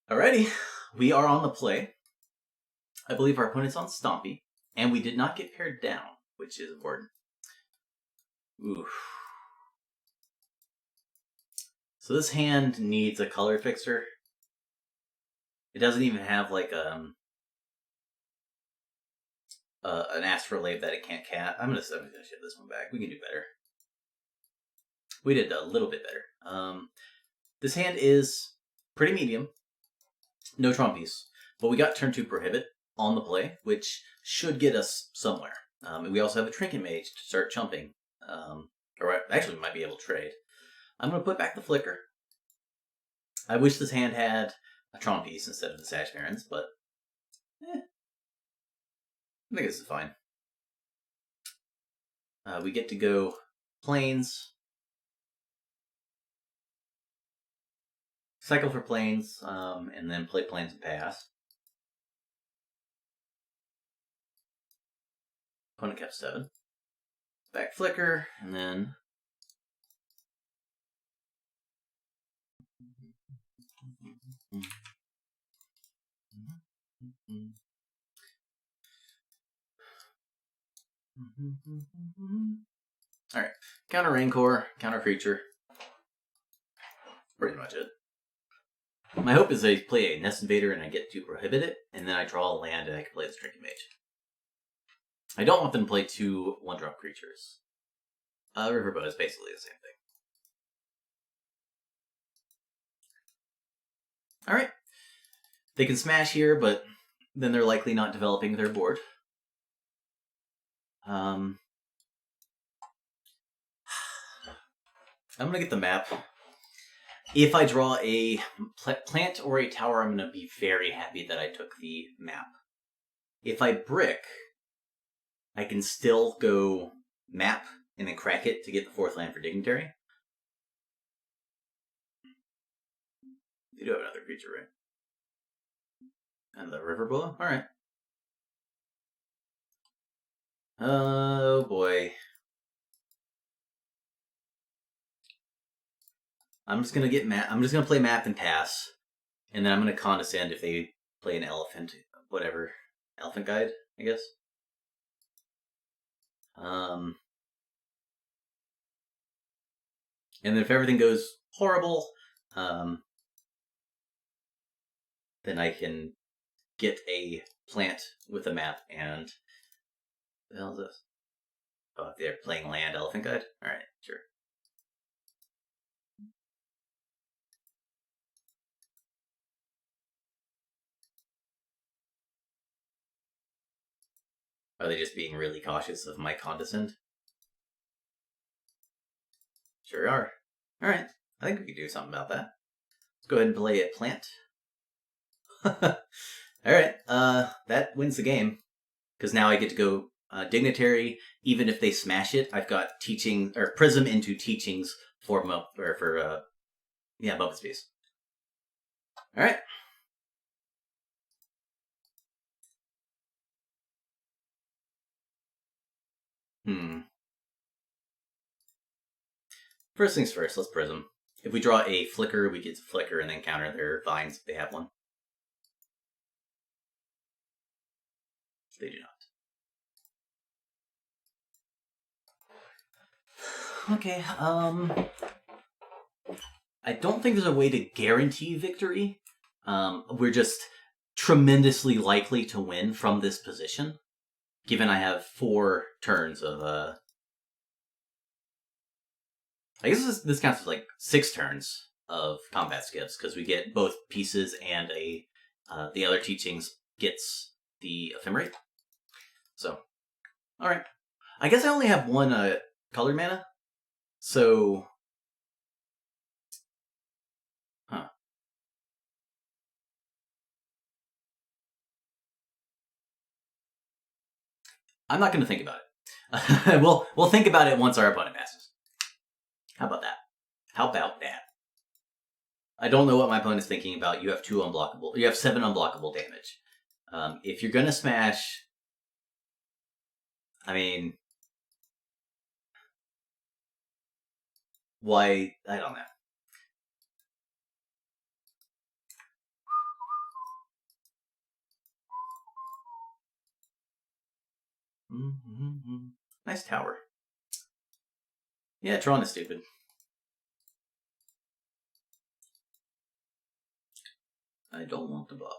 Alrighty, we are on the play. I believe our opponent's on Stompy, and we did not get paired down, which is important. Oof. So this hand needs a color fixer. It doesn't even have like an astrolabe that it can't cat. I'm gonna ship this one back. We can do better. We did a little bit better. This hand is pretty medium. No Trompies. But we got turn 2 Prohibit on the play, which should get us somewhere. And we also have a Trinket Mage to start chumping. Or actually, we might be able to trade. I'm going to put back the Flicker. I wish this hand had a Trompies instead of the Sash Barons, but I think this is fine. We get to go Plains. Cycle for Plains, and then play Plains and pass. Opponent kept 7. Back Flicker, and then... Alright, counter Rancor, counter Creature. Pretty much it. My hope is I play a Nest Invader and I get to prohibit it, and then I draw a land and I can play the Trinket Mage. I don't want them to play 2 1-drop creatures. Riverboat is basically the same thing. Alright. They can smash here, but then they're likely not developing their board. I'm going to get the map. If I draw a plant or a tower, I'm going to be very happy that I took the map. If I brick, I can still go map and then crack it to get the 4th land for Dignitary. You do have another creature, right? And the River Bull? Alright. Oh boy. I'm just gonna get map. I'm just gonna play map and pass, and then I'm gonna condescend if they play an elephant, whatever, elephant guide, I guess. And then if everything goes horrible, then I can get a plant with a map and the hell is this? Oh, if they're playing land elephant guide. All right, sure. Are they just being really cautious of my condescend? Sure are. Alright, I think we can do something about that. Let's go ahead and play a plant. Alright, that wins the game. Because now I get to go Dignitary. Even if they smash it, I've got teaching, or Prism into Teachings for Muppet Space. Alright. First things first, let's Prism. If we draw a Flicker, we get to Flicker and then counter their Vines if they have one. They do not. Okay, I don't think there's a way to guarantee victory. We're just tremendously likely to win from this position, given I have 4 turns of I guess this counts as like 6 turns of combat skips because we get both pieces and the other teachings gets the ephemerate. So, all right. I guess I only have 1 color mana, so I'm not going to think about it. We'll think about it once our opponent passes. How about that? How about that? I don't know what my opponent's thinking about. You have 2 unblockable. You have 7 unblockable damage. If you're gonna smash, I mean, why? I don't know. Nice tower. Yeah, Tron is stupid. I don't want to block.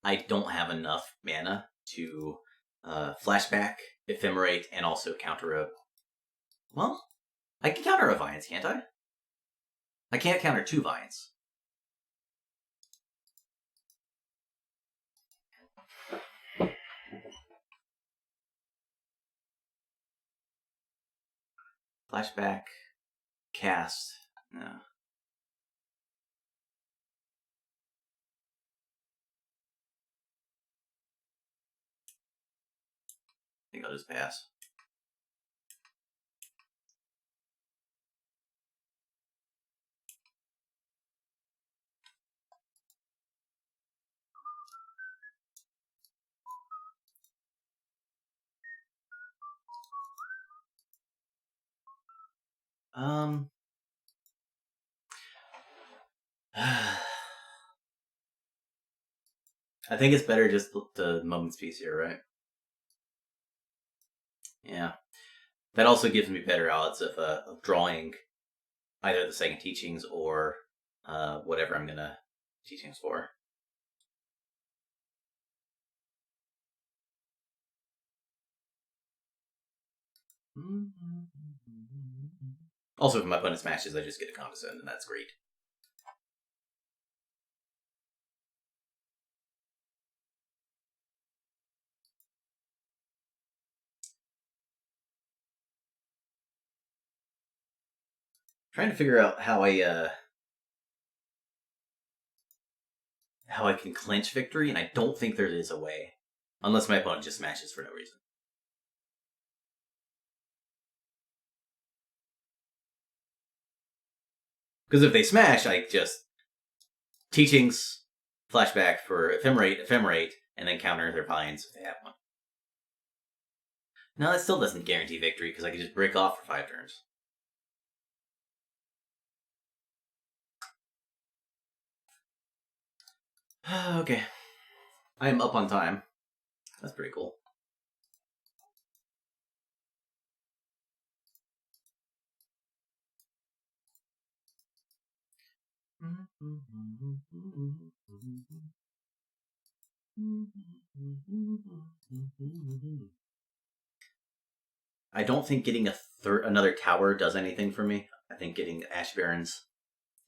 I don't have enough mana to flashback, ephemerate, and also counter a... Well, I can counter a Vines, can't I? I can't counter 2 Vines. Flashback, cast, no. I think I'll just pass. I think it's better just the Moments piece here, right? Yeah. That also gives me better odds of drawing either the second teachings or whatever I'm gonna teachings for. Also, if my opponent smashes, I just get a condescend, and that's great. Trying to figure out how I can clinch victory, and I don't think there is a way, unless my opponent just smashes for no reason. Because if they smash, I just teachings, flashback for ephemerate, and then counter their Vines if they have one. No, that still doesn't guarantee victory because I can just break off for 5 turns. Okay. I am up on time. That's pretty cool. I don't think getting another tower does anything for me. I think getting Ash Barons,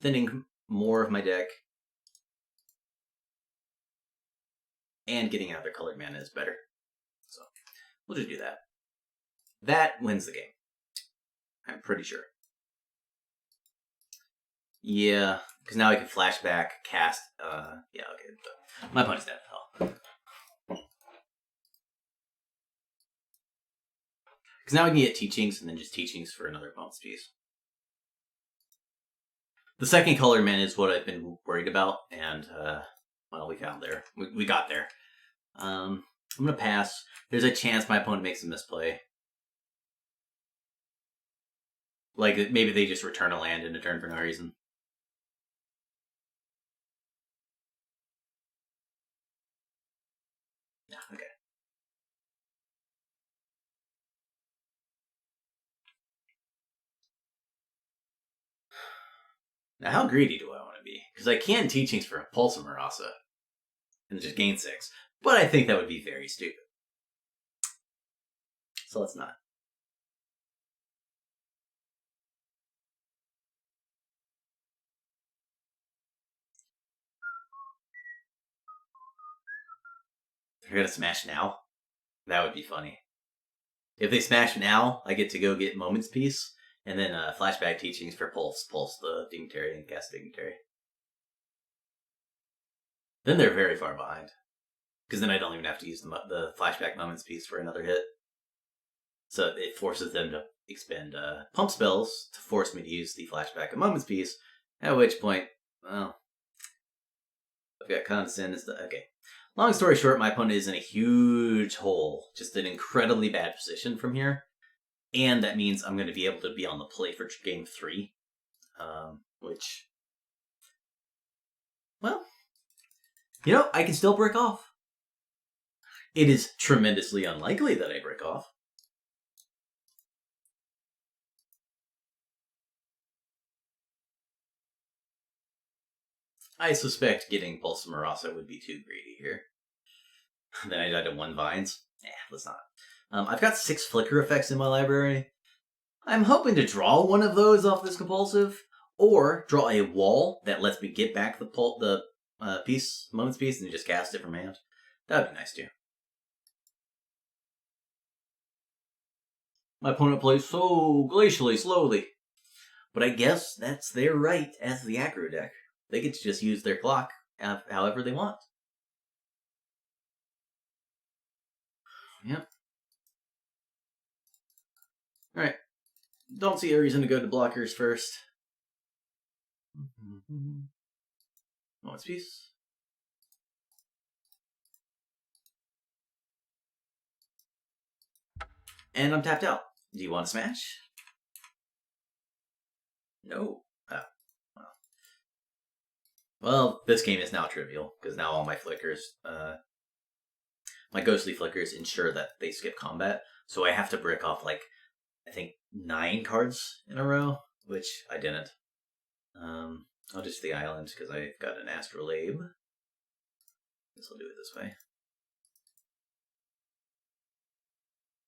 thinning more of my deck, and getting another colored mana is better. So we'll just do that. That wins the game. I'm pretty sure. Yeah, because now I can flashback, cast. Yeah, okay. My opponent's dead. Oh. Because now I can get teachings and then just teachings for another opponent's piece. The second color man is what I've been worried about, and well, we got there. We got there. I'm gonna pass. There's a chance my opponent makes a misplay. Like maybe they just return a land in a turn for no reason. Yeah, okay. Now, how greedy do I want to be? Because I can teachings for Pulse of Marasa and just gain 6, but I think that would be very stupid. So let's not. They're gonna smash now. That would be funny. If they smash now, I get to go get Moments Piece, and then flashback teachings for Pulse the Dignitary, and cast Dignitary. Then they're very far behind. Because then I don't even have to use the flashback Moments Piece for another hit. So it forces them to expend pump spells to force me to use the flashback of Moments Piece, at which point, well, I've got Condescend and stuff. Okay. Long story short, my opponent is in a huge hole, just an incredibly bad position from here. And that means I'm going to be able to be on the play for game 3. which, well, I can still break off. It is tremendously unlikely that I break off. I suspect getting Pulse Marasa would be too greedy here. Then I died to 1 Vines. Let's not. I've got 6 Flicker effects in my library. I'm hoping to draw one of those off this compulsive, or draw a wall that lets me get back the Moment's Peace, and just cast it from hand. That would be nice too. My opponent plays so glacially slowly. But I guess that's their right as the aggro deck. They get to just use their clock however they want. Yep. Alright. Don't see a reason to go to blockers first. Moment's Peace. And I'm tapped out. Do you want to smash? No. Oh. Well, this game is now trivial, because now all my flickers, my ghostly flickers ensure that they skip combat. So I have to brick off, I think 9 cards in a row, which I didn't. I'll just the island, because I've got an Astrolabe. Guess I'll do it this way.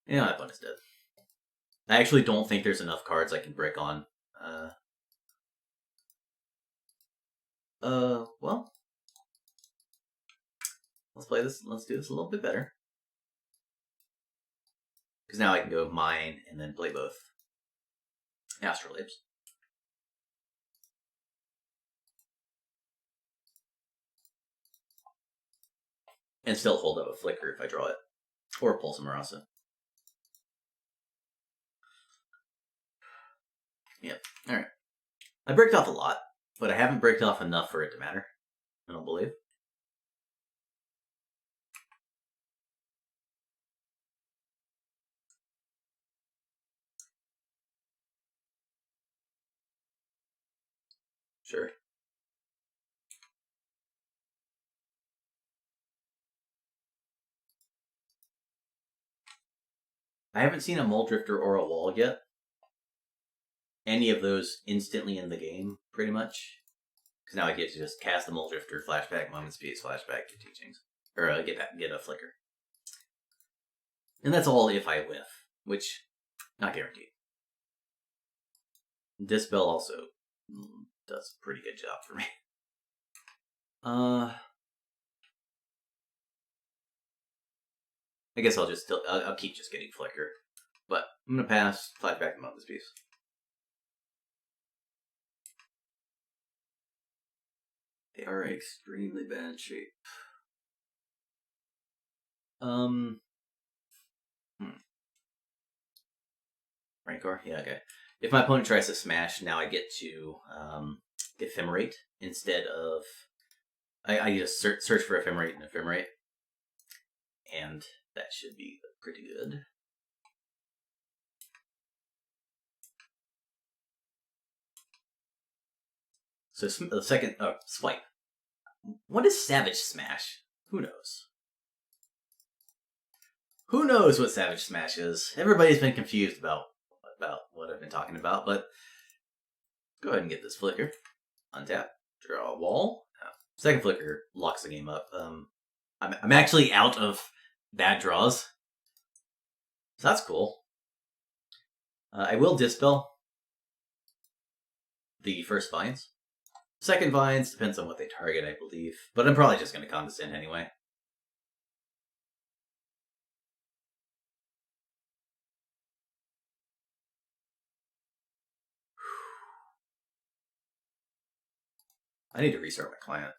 Yeah, my opponent's dead. I actually don't think there's enough cards I can brick on. Well, let's play this. Let's do this a little bit better. Because now I can go mine and then play both Astrolabes. And still hold up a Flicker if I draw it. Or Pulse of Marasa. Yep. Alright. I bricked off a lot, but I haven't bricked off enough for it to matter. I don't believe. Sure. I haven't seen a Muldrifter or a Wall yet. Any of those instantly in the game, pretty much. Because now I get to just cast the Muldrifter, flashback, Moment's Peace, flashback to Teachings. Or get a Flicker. And that's all if I whiff, which, not guaranteed. Dispel also does a pretty good job for me. I guess I'll keep just getting Flicker. But I'm going to pass, flashback to Moment's Peace. They are extremely bad shape. Rancor? Yeah, okay. If my opponent tries to smash, now I get to Ephemerate instead of... I just search for Ephemerate and Ephemerate. And that should be pretty good. So the second... Swipe. What is Savage Smash? Who knows? Who knows what Savage Smash is? Everybody's been confused about what I've been talking about, but go ahead and get this Flicker. Untap. Draw a wall. Second Flicker locks the game up. I'm actually out of bad draws. So that's cool. I will Dispel the first Vines. Second Vines depends on what they target, I believe. But I'm probably just going to Condescend anyway. I need to restart my client.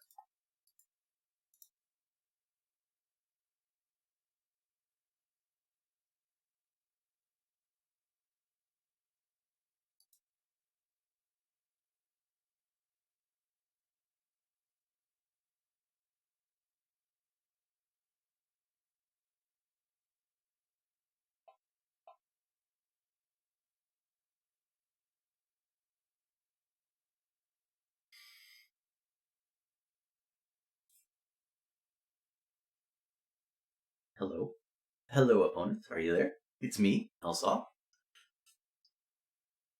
Hello. Hello, opponent. Are you there? It's me, Elsaw.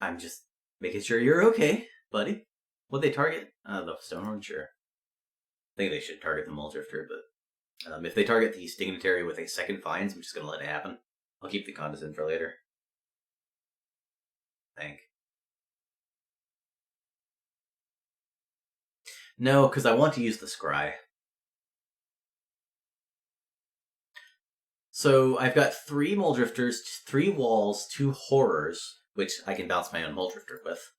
I'm just making sure you're okay, buddy. Would they target? The Stonehorn? Sure. I think they should target the Muldrifter, but if they target the Dignitary with a second Fines, I'm just going to let it happen. I'll keep the Condescend for later. Thank. No, because I want to use the Scry. So I've got 3 Muldrifters, 3 Walls, 2 Horrors, which I can bounce my own Muldrifter with.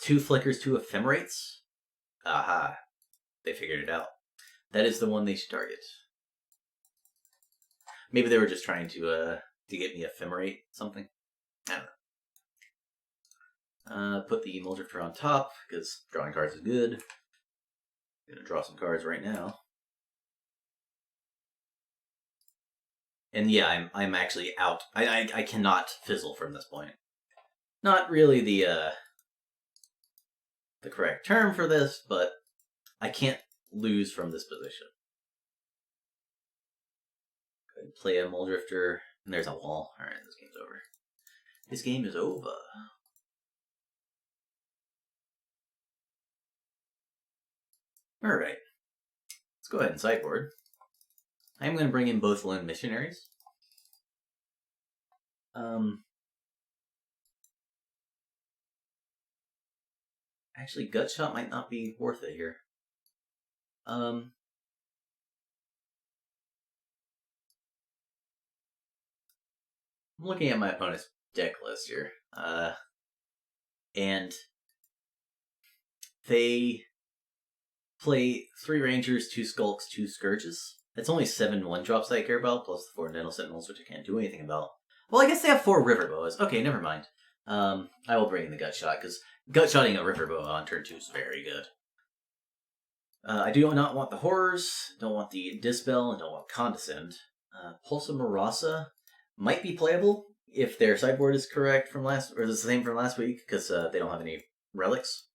2 Flickers, 2 Ephemerates. Aha. They figured it out. That is the one they should target. Maybe they were just trying to get me Ephemerate something. I don't know. Put the Muldrifter on top, because drawing cards is good. I'm gonna draw some cards right now. And yeah, I'm actually out. I cannot fizzle from this point. Not really the correct term for this, but I can't lose from this position. Go ahead and play a Muldrifter, and there's a wall. Alright, this game's over. This game is over. Alright. Let's go ahead and sideboard. I'm going to bring in both Lone Missionaries. Actually, Gut Shot might not be worth it here. I'm looking at my opponent's deck list here. And they play 3 Rangers, 2 Skulks, 2 Scourges. That's only 7 1-drops I care about, plus the 4 Nettle Sentinels, which I can't do anything about. Well, I guess they have 4 River Boas. Okay, never mind. I will bring in the Gut Shot, because Gut Shotting a River Boa on turn 2 is very good. I do not want the Horrors, don't want the Dispel, and don't want Condescend. Pulsa Marasa might be playable if their sideboard is correct from last, or the same from last week, because they don't have any relics.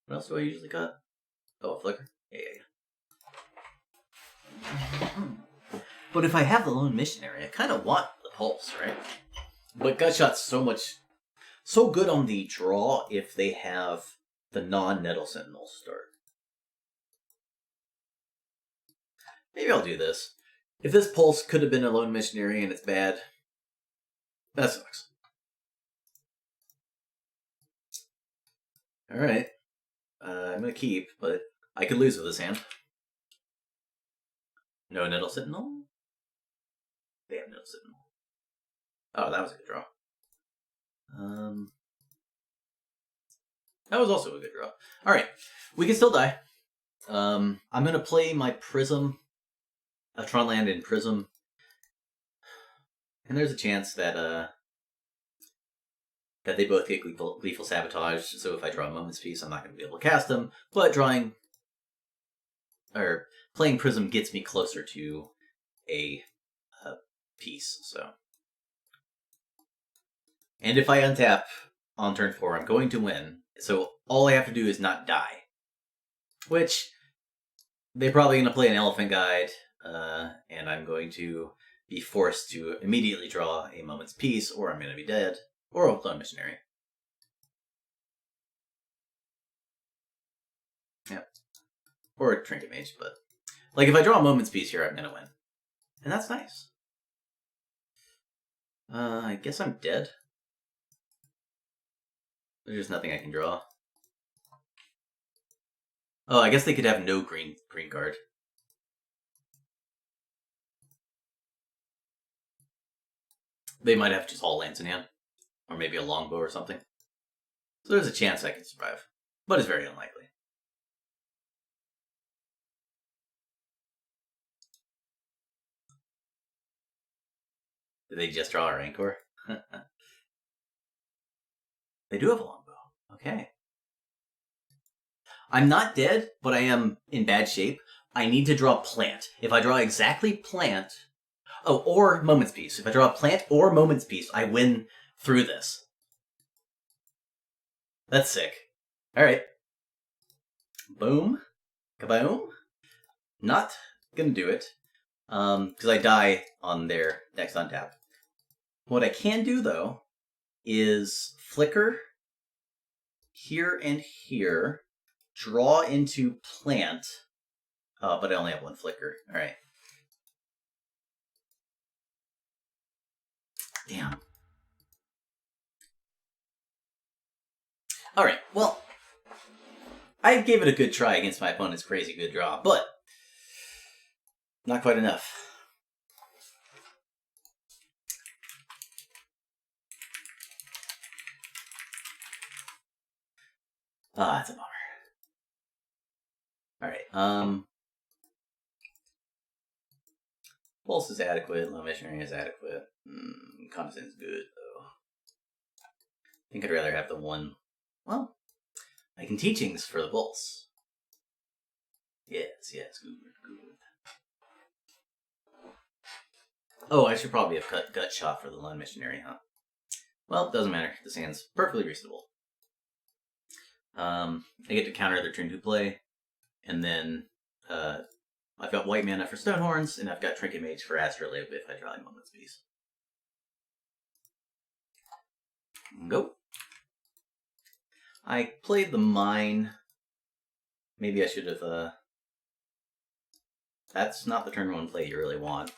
What else do I usually cut? Oh, a Flicker? Yeah. But if I have the Lone Missionary, I kind of want the Pulse, right? But Gut Shot's so good on the draw if they have the non-Nettle Sentinels start. Maybe I'll do this. If this Pulse could have been a Lone Missionary and it's bad, that sucks. Alright. I'm going to keep, but I could lose with this hand. No Nettle Sentinel? They have Nettle Sentinel. Oh, that was a good draw. That was also a good draw. Alright, we can still die. I'm going to play my Prism, a Tron land in Prism. And there's a chance that they both get Gleeful Sabotage, so if I draw a Moment's Peace, I'm not going to be able to cast them. But playing Prism gets me closer to a piece, so. And if I untap on turn 4, I'm going to win. So all I have to do is not die. Which, they're probably going to play an Elephant Guide, and I'm going to be forced to immediately draw a Moment's Peace, or I'm going to be dead, or a Lone Missionary. Yep. Or a Trinket Mage, but like if I draw a Moment's Peace here, I'm going to win. And that's nice. I guess I'm dead. There's just nothing I can draw. Oh, I guess they could have no green card. They might have just all lands in hand. Or maybe a longbow or something. So there's a chance I can survive. But it's very unlikely. Did they just draw a Rancor? They do have a longbow. Okay. I'm not dead, but I am in bad shape. I need to draw Plant. If I draw exactly Plant... Oh, or Moment's Peace. If I draw Plant or Moment's Peace, I win through this. That's sick. Alright. Boom. Kaboom. Not gonna do it. Because I die on their next untap. What I can do, though, is flicker here and here, draw into plant. Oh, but I only have one flicker. Alright. Damn. Alright, well, I gave it a good try against my opponent's crazy good draw, but not quite enough. Ah, that's a bummer. Alright, Pulse is adequate, Low Missionary is adequate. Condescend is good, though. I think I'd rather have the one. Well, I can teachings for the Pulse. Yes, good. Oh, I should probably have cut Gut Shot for the Lone Missionary, huh? Well, it doesn't matter. This hand's perfectly reasonable. I get to counter their turn 2 play, and then I've got white mana for Stonehorns, and I've got Trinket Mage for Astrolabe if I draw a Moment's Peace. Go. I played the Mine. Maybe I should have, That's not the turn 1 play you really want.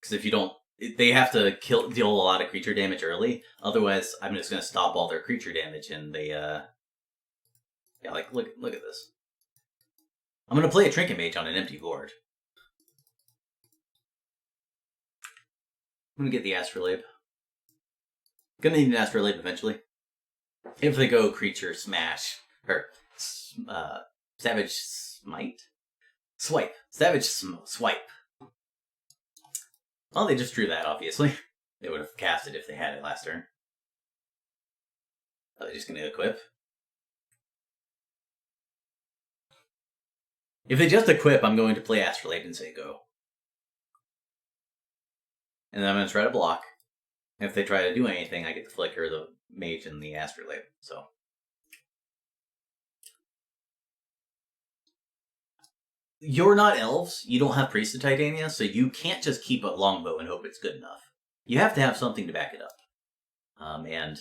Because if you don't... They have to deal a lot of creature damage early. Otherwise, I'm just going to stop all their creature damage, and they, Yeah, like, look at this. I'm going to play a Trinket Mage on an empty board. I'm going to get the Astrolabe. Gonna need an Astrolabe eventually. If they go Creature Smash, or Savage Smite? Swipe. Savage Swipe. Well, they just drew that, obviously. They would have cast it if they had it last turn. Are they just going to equip? If they just equip, I'm going to play Astrolabe and say go. And then I'm going to try to block. And if they try to do anything, I get the Flicker, the Mage, and the Astrolabe. So. You're not elves. You don't have Priest of Titania, so you can't just keep a longbow and hope it's good enough. You have to have something to back it up. And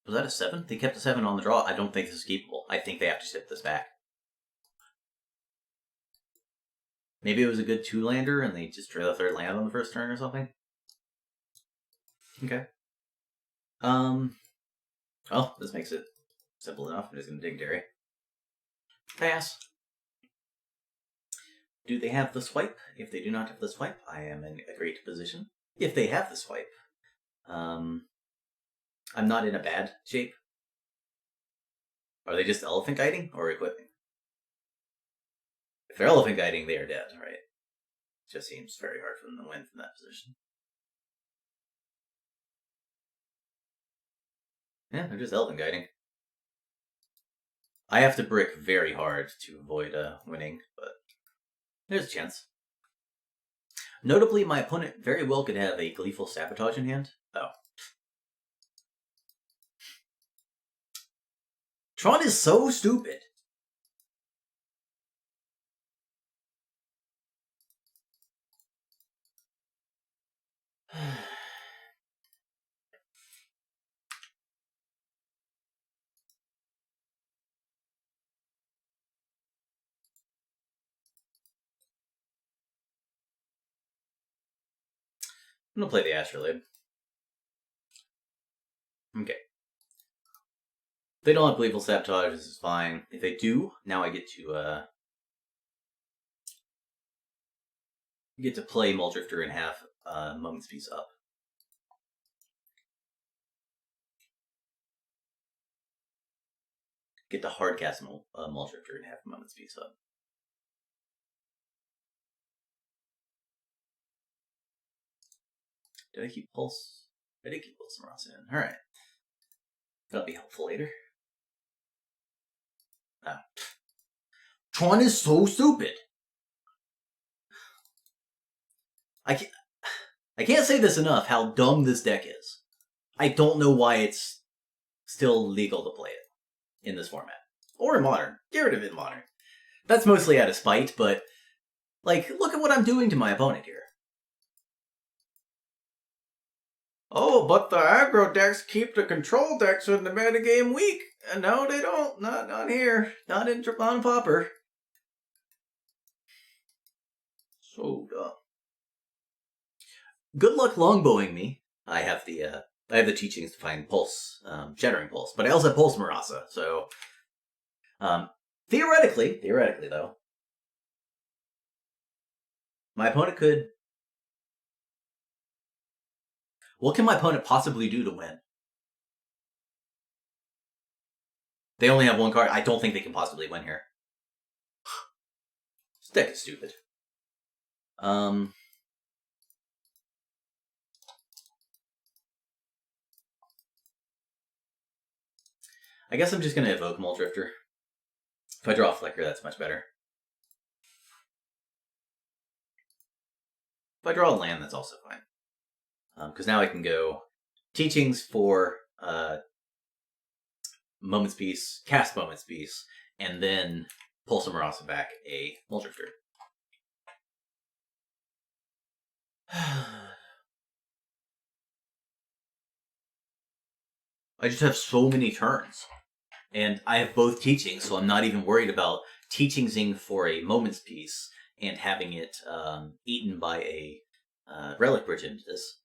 was that a 7? They kept a 7 on the draw. I don't think this is keepable. I think they have to ship this back. Maybe it was a good 2-lander and they just drew the 3rd land on the first turn or something. Okay. Well, this makes it simple enough. I'm just going to Dignitary. Pass. Do they have the swipe? If they do not have the swipe, I am in a great position. If they have the swipe, I'm not in a bad shape. Are they just elephant guiding or equipping? If they're elephant guiding, they are dead, right? It just seems very hard for them to win from that position. Yeah, they're just elephant guiding. I have to brick very hard to avoid winning, but there's a chance. Notably, my opponent very well could have a Gleeful Sabotage in hand. Oh. Tron is so stupid. I'm gonna play the Astrolabe. Okay. If they don't have Gleeful Sabotage, this is fine. If they do, now I get to play Muldrifter and have Moment's Peace up. Get to hardcast Muldrifter and have Moment's Peace up. Did I keep Pulse? I did keep Pulse Ross in. Alright. That'll be helpful later. Ah. Tron is so stupid! I can't say this enough how dumb this deck is. I don't know why it's still legal to play it in this format. Or in Modern. Get rid of it in Modern. That's mostly out of spite, but, like, look at what I'm doing to my opponent here. Oh, but the aggro decks keep the control decks in the metagame weak. No, they don't. Not here. Not in Pauper. So dumb. Good luck longbowing me. I have the teachings to find pulse, shattering pulse, but I also have pulse Marasa. So, theoretically though, my opponent could. What can my opponent possibly do to win? They only have one card. I don't think they can possibly win here. This deck is stupid. I guess I'm just going to evoke Mole Drifter. If I draw a Flicker, that's much better. If I draw a land, that's also fine. Because now I can go Teachings for Moment's Peace, cast Moment's Peace, and then pull some Marasa back a Mole Drifter. I just have so many turns. And I have both Teachings, so I'm not even worried about Teachingsing for a Moment's Peace and having it eaten by a Relic Bridge into this.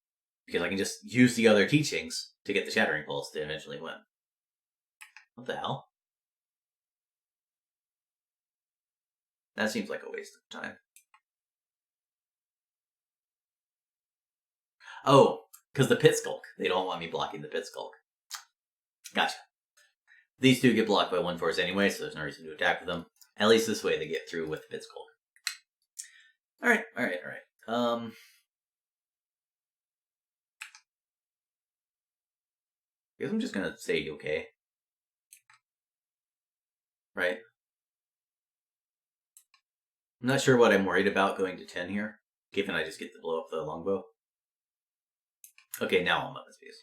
Because I can just use the other Teachings to get the Shattering Pulse to eventually win. What the hell? That seems like a waste of time. Oh, because the Pit Skulk. They don't want me blocking the Pit Skulk. Gotcha. These two get blocked by 1/4 anyway, so there's no reason to attack with them. At least this way they get through with the Pit Skulk. Alright. I guess I'm just gonna say okay. Right? I'm not sure what I'm worried about going to 10 here, given I just get to blow up the longbow. Okay, now I'm up in space.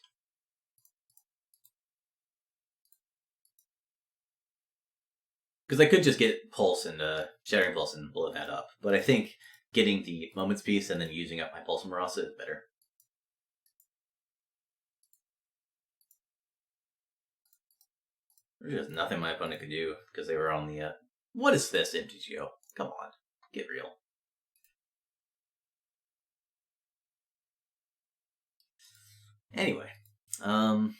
Because I could just get Pulse and Shattering Pulse and blow that up, but I think getting the Moment's Peace and then using up my Pulse Marasa is better. There's just nothing my opponent could do because they were on the. What is this, MCQ? Come on, get real. Anyway, I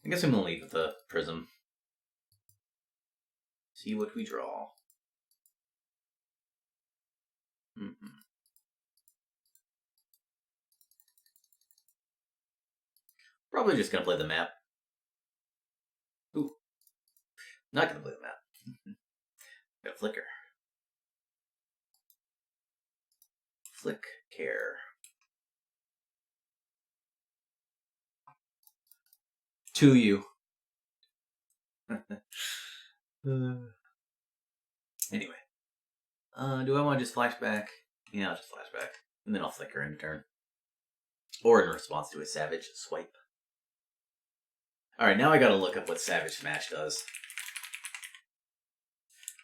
guess I'm gonna leave with the Prism. See what we draw. Probably just gonna play the map. Ooh. Not gonna play the map. Got Flicker. Flick care. To you. Anyway. Do I want to just flashback? Yeah, I'll just flashback. And then I'll Flicker in turn. Or in response to a Savage Swipe. Alright, now I gotta look up what Savage Smash does.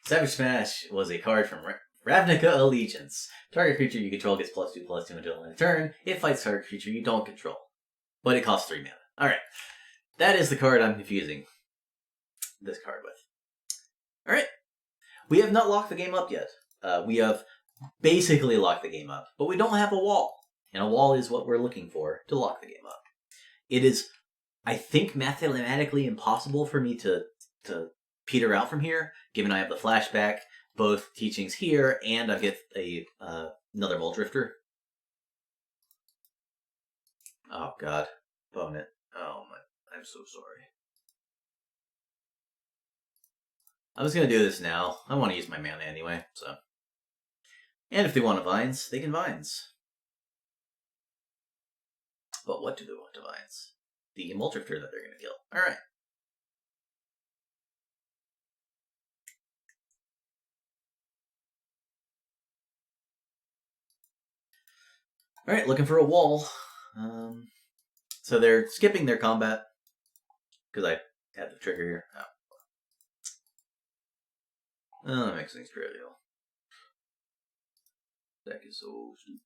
Savage Smash was a card from Ravnica Allegiance. Target creature you control gets +2/+2 until end of turn. It fights target creature you don't control. But it costs 3 mana. Alright. That is the card I'm confusing this card with. Alright. We have not locked the game up yet. We have basically locked the game up. But we don't have a wall. And a wall is what we're looking for to lock the game up. It is, I think, mathematically impossible for me to peter out from here, given I have the flashback, both Teachings here, and I get another Mole Drifter. Oh god, opponent. Oh my, I'm so sorry. I'm just gonna do this now. I want to use my mana anyway, so. And if they want to Vines, they can Vines. But what do they want to Vines? The Mole Drifter that they're gonna kill. Alright. Alright, looking for a wall. So they're skipping their combat. Because I have the trigger here. Oh, Oh, that makes things trivial. Deck is so stupid.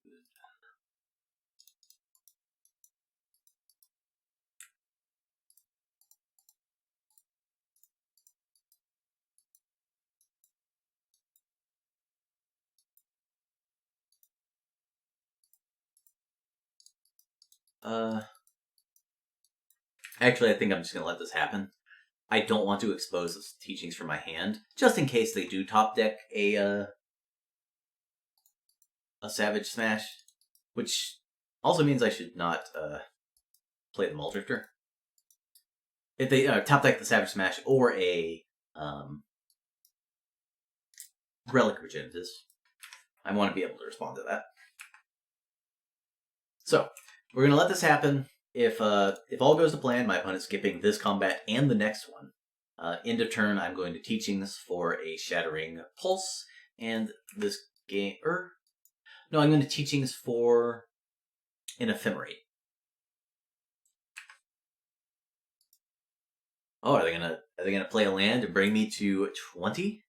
Actually, I think I'm just gonna let this happen. I don't want to expose the teachings from my hand, just in case they do top deck a Savage Smash, which also means I should not play the Muldrifter. If they top deck the Savage Smash or a Relic Regeneratus, I want to be able to respond to that. So we're gonna let this happen. If all goes to plan, my opponent's skipping this combat and the next one. End of turn, I'm going to Teachings for a Shattering Pulse, and this game. No, I'm going to Teachings for an Ephemerate. Oh, are they gonna play a land and bring me to 20?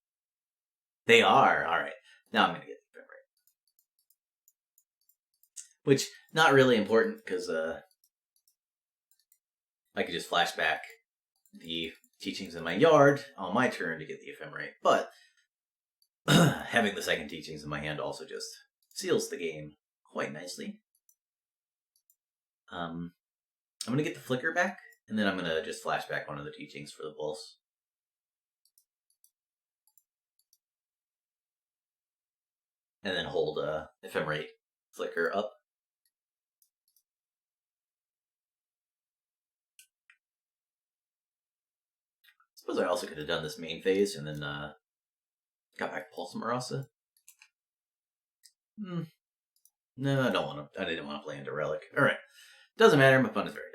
They are. All right. Now I'm gonna get the Ephemerate, which not really important because I could just flash back the Teachings in my yard on my turn to get the Ephemerate, but having the second Teachings in my hand also just seals the game quite nicely. I'm gonna get the Flicker back, and then I'm gonna just flash back one of the Teachings for the Pulse. And then hold Ephemerate Flicker up. Suppose I also could have done this main phase and then got back Pulse Marasa. No, I don't want to. I didn't want to play into Relic. All right, doesn't matter. My opponent's very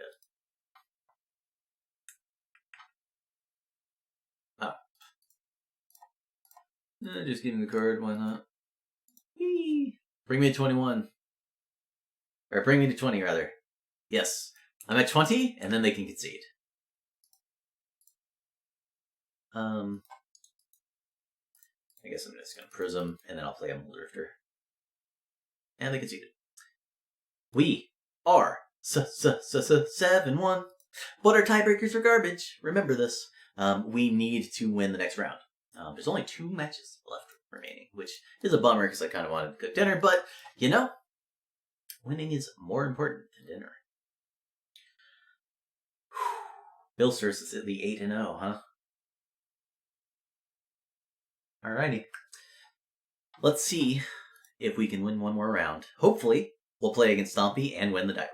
dead. Just give me the card. Why not? Whee! Bring me to 21, or bring me to 20 rather. Yes, I'm at 20, and then they can concede. I guess I'm just gonna Prism, and then I'll play a Muldrifter. And they conceded. We are 7-1. But our tiebreakers are garbage. Remember this. We need to win the next round. There's only 2 matches left remaining, which is a bummer because I kind of wanted to cook dinner. But, winning is more important than dinner. Bill Sturs is at the 8-0, huh? Alrighty. Let's see if we can win one more round. Hopefully, we'll play against Stompy and win the die roll.